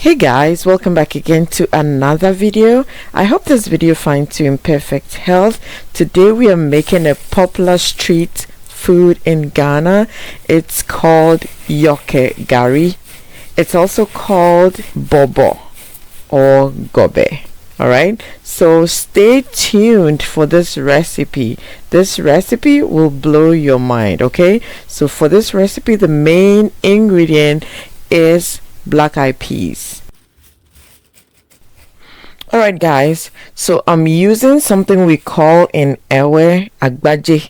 Hey guys, welcome back again to another video. I hope this video finds you in perfect health. Today we are making a popular street food in Ghana. It's called yoke gari. It's also called bobo or gobe. Alright, so stay tuned for this recipe. This recipe will blow your mind, okay? So for this recipe, the main ingredient is black-eyed peas. Alright guys, so I'm using something we call in Ewe agbaje.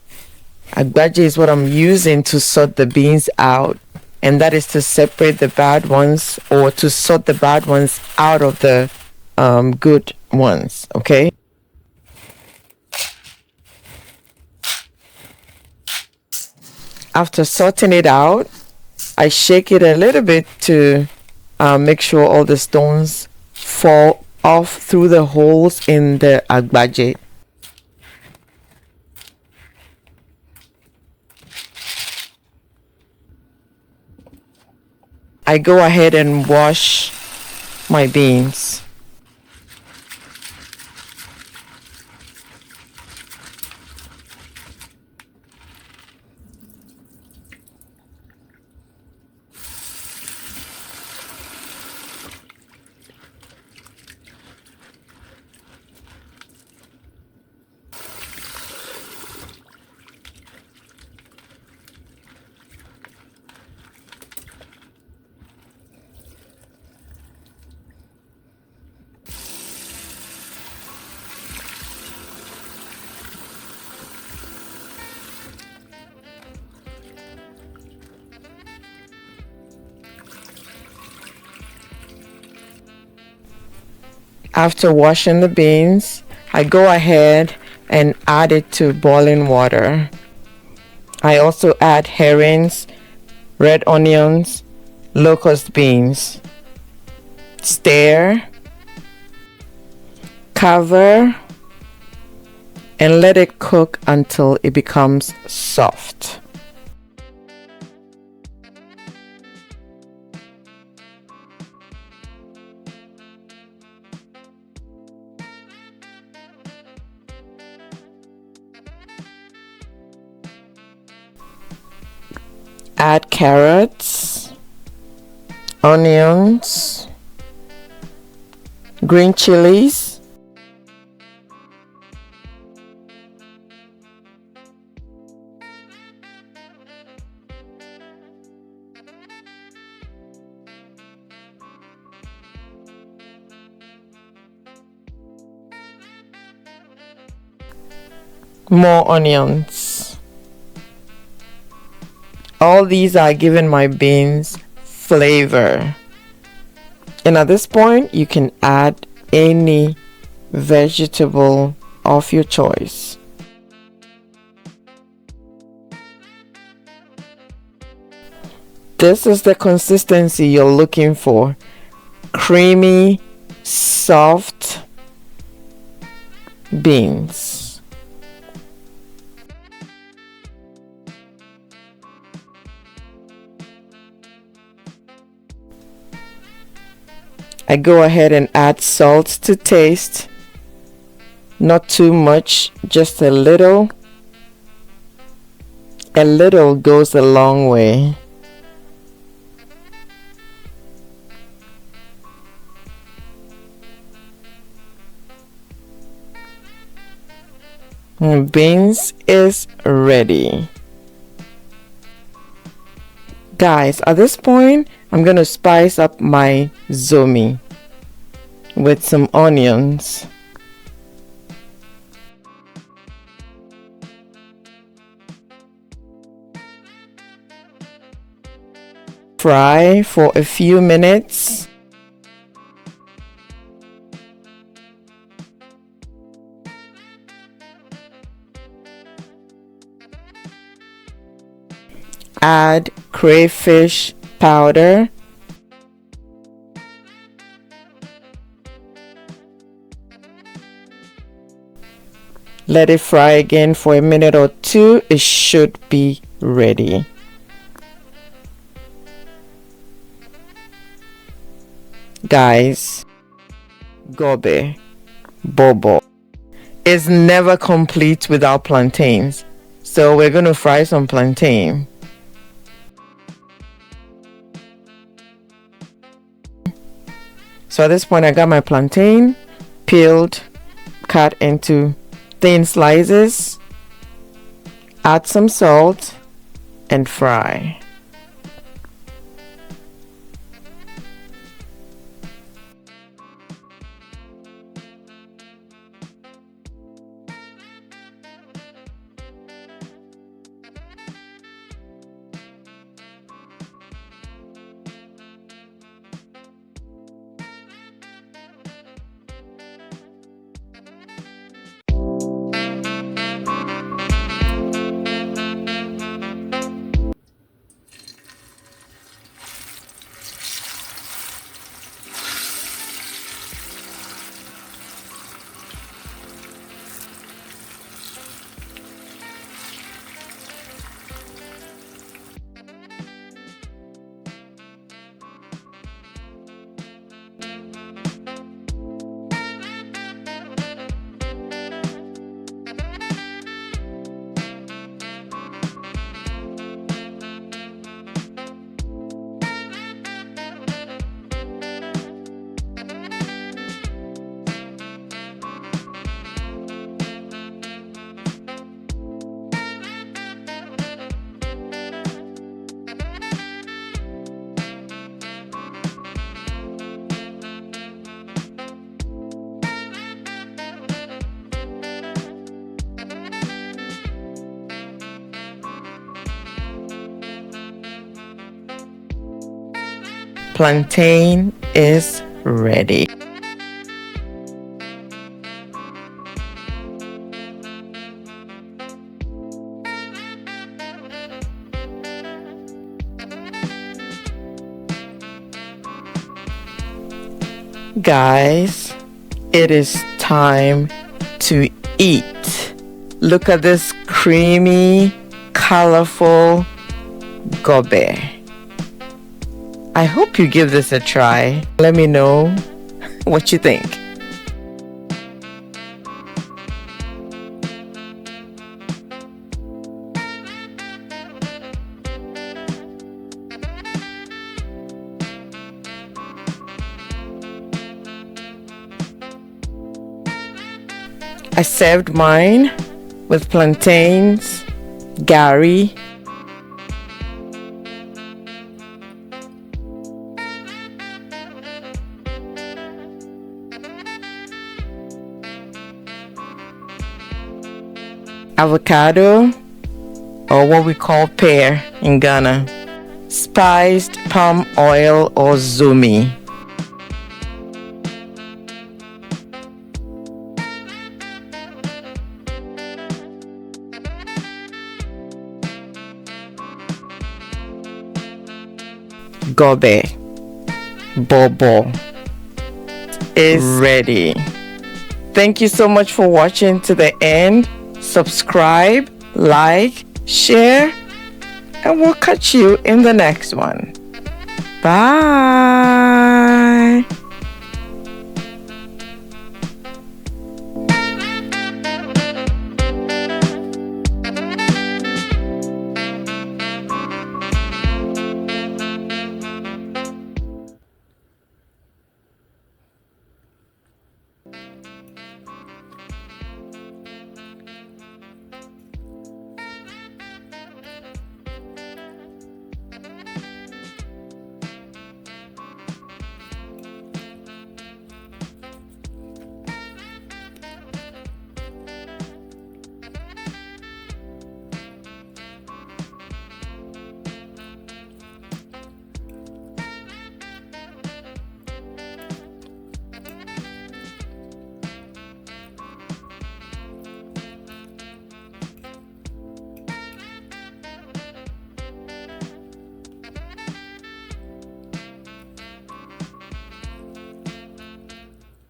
Agbaje is what I'm using to sort the beans out, and that is to separate the bad ones, or to sort the bad ones out of the good ones, okay? After sorting it out, I shake it a little bit to make sure all the stones fall off through the holes in the agbaje. I go ahead and wash my beans. After washing the beans, I go ahead and add it to boiling water. I also add herrings, red onions, locust beans. Stir, cover, and let it cook until it becomes soft. Add carrots, onions, green chilies, more onions. All these are giving my beans flavor. And at this point, you can add any vegetable of your choice. This is the consistency you're looking for. Creamy, soft beans. I go ahead and add salt to taste. Not too much, just a little. A little goes a long way. Beans is ready. Guys, at this point, I'm going to spice up my DZOMI with some onions. Fry for a few minutes. Add crayfish powder. Let it fry again for a minute or two. It should be ready. Guys, gobe, bobo is never complete without plantains. So we're going to fry some plantain. So at this point, I got my plantain peeled, cut into thin slices, add some salt, and fry. Plantain is ready. Guys, it is time to eat. Look at this creamy, colorful gobe. I hope you give this a try. Let me know what you think. I served mine with plantains, gari, avocado, or what we call pear in Ghana, spiced palm oil or DZOMI, gobe, bobo is ready. Thank you so much for watching to the end. Subscribe, like, share, and we'll catch you in the next one. Bye.